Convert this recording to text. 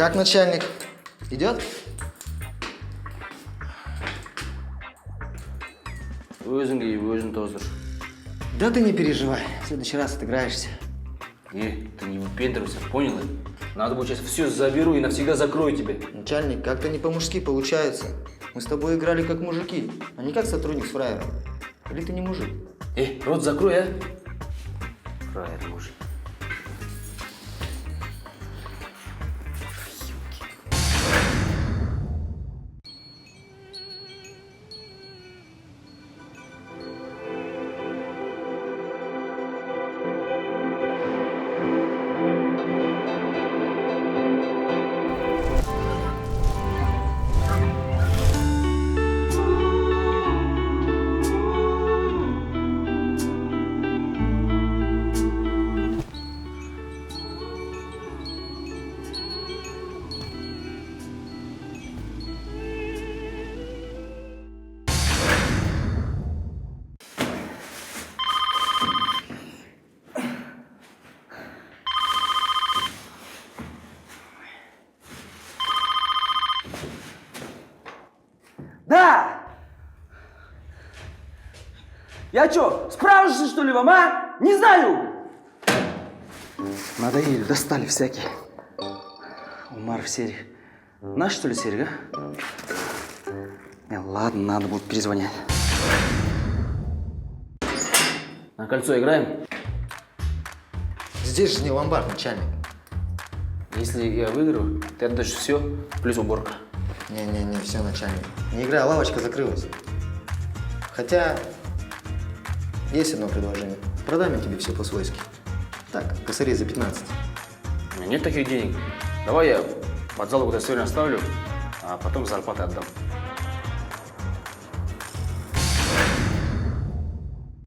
Как начальник? Идет? Өзіңге өзің тоздыр. Да ты не переживай, в следующий раз отыграешься. Ты не выпендривайся, понял? Надо будет сейчас все заберу и навсегда закрою тебе. Начальник, как-то не по-мужски получается. Мы с тобой играли как мужики, а не как сотрудник с фраером. Или ты не мужик? Рот закрой, а? Фраер мужик. Да! Я чё, справишься, что ли, вам, а? Не знаю! Надоели, достали всякие. Умар в серии. Наш, что ли, серия, а? Ладно, надо будет перезвонять. На кольцо играем? Здесь же не ломбард, начальник. Если я выиграю, ты отдашь все, плюс уборка. Не-не-не, все, начальник. Не играй, лавочка закрылась. Хотя, есть одно предложение. Продам я тебе все по-свойски. Так, косарей за 15. У меня нет таких денег. Давай я под залог это сегодня оставлю, а потом зарплаты отдам.